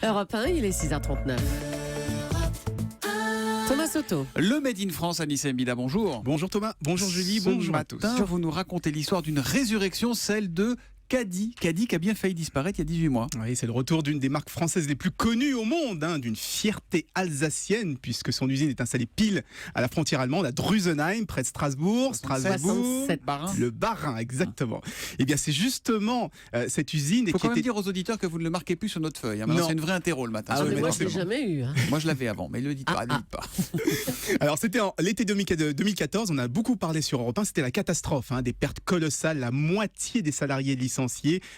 Europe 1, il est 6h39. Thomas Soto. Le Made in France, Anissa Mbida, bonjour. Bonjour Thomas, bonjour Julie, Ce bonjour à tous. matin, vous nous racontez l'histoire d'une résurrection, celle de Caddy. Caddy qui a bien failli disparaître il y a 18 mois. Oui, c'est le retour d'une des marques françaises les plus connues au monde, d'une fierté alsacienne, puisque son usine est installée pile à la frontière allemande, à Drusenheim, près de Strasbourg. 67 Bas-Rhin. Le Bas-Rhin, exactement. Eh bien, c'est justement cette usine. Il faut qui quand même était... dire aux auditeurs que vous ne le marquez plus sur notre feuille. Maintenant, Non. c'est une vraie interro le matin. Ah sur oui, le Mais Made moi, in je l'ai France. jamais eu. Hein. Moi, je l'avais avant, mais ne le dites pas. Ne le dites pas. Alors, c'était en l'été 2014, on a beaucoup parlé sur Europe 1, c'était la catastrophe, des pertes colossales, la moitié des salariés licenciés,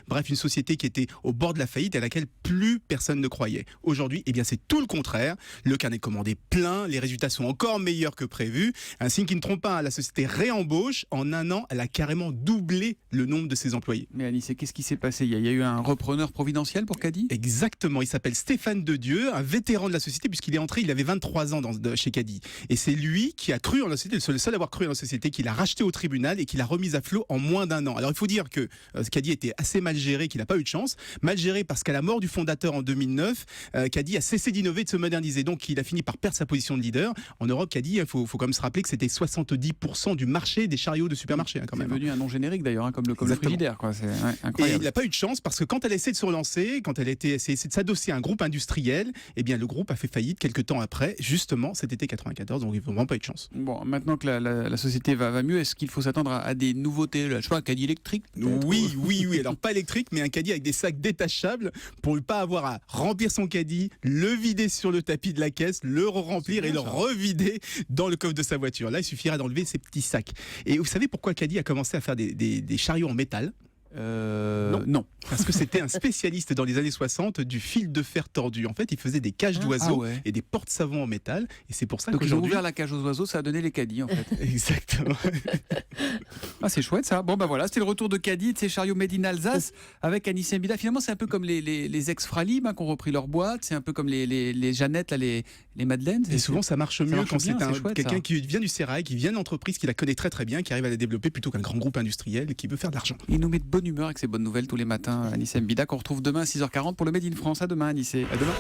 bref, une société qui était au bord de la faillite et à laquelle plus personne ne croyait. Aujourd'hui, eh bien, c'est tout le contraire. Le carnet de commande est plein, les résultats sont encore meilleurs que prévu. Un signe qui ne trompe pas, la société réembauche. En un an, elle a carrément doublé le nombre de ses employés. Mais Anissa, qu'est-ce qui s'est passé ? Il y a eu un repreneur providentiel pour Caddy ? Exactement, il s'appelle Stéphane Dedieu, un vétéran de la société, puisqu'il est entré, il avait 23 ans chez Caddy. Et c'est lui qui a cru en la société, le seul à avoir cru en la société, qui l'a racheté au tribunal et qui l'a remise à flot en moins d'un an. Alors il faut dire que Caddy était assez mal géré, qu'il n'a pas eu de chance. Mal géré parce qu'à la mort du fondateur en 2009, Caddy a cessé d'innover, de se moderniser. Donc il a fini par perdre sa position de leader. En Europe, Caddy, il faut quand même se rappeler que c'était 70% du marché des chariots de supermarché. Quand même. C'est devenu un nom générique d'ailleurs, comme le frigidaire. C'est Et incroyable. il n'a pas eu de chance parce que quand elle a essayé de se relancer, quand elle a essayé de s'adosser à un groupe industriel, eh bien le groupe a fait faillite quelques temps après, justement cet été 94, donc il n'a vraiment pas eu de chance. Bon, maintenant que la société va mieux, est-ce qu'il faut s'attendre à des nouveautés ? Je sais pas, un caddie électrique peut-être ? Oui. Alors pas électrique, mais un caddie avec des sacs détachables pour ne pas avoir à remplir son caddie, le vider sur le tapis de la caisse, le remplir et le revider dans le coffre de sa voiture. Là, il suffirait d'enlever ces petits sacs. Et vous savez pourquoi Caddy a commencé à faire des chariots en métal ? Non. Parce que c'était un spécialiste dans les années 60 du fil de fer tordu. En fait, il faisait des cages d'oiseaux et des porte-savons en métal. Et c'est pour ça Donc ils ont qu'aujourd'hui... ouvert la cage aux oiseaux, ça a donné les caddies en fait. Exactement. Ah, c'est chouette ça. Bon, voilà, c'était le retour de Caddy, de ces chariots made in Alsace avec Anissa Mbida. Finalement, c'est un peu comme les ex-Fralib qui ont repris leur boîte. C'est un peu comme les Jeannettes, là, les Madeleines. Et souvent, ça marche mieux quand c'est chouette, quelqu'un qui vient du sérail, qui vient d'entreprise, qui la connaît très très bien, qui arrive à la développer plutôt qu'un grand groupe industriel et qui veut faire de l'argent. Il nous met de bonne humeur avec ses bonnes nouvelles tous les matins, Anissa Mbida, qu'on retrouve demain à 6h40 pour le Made in France. À demain, Anissa. À demain.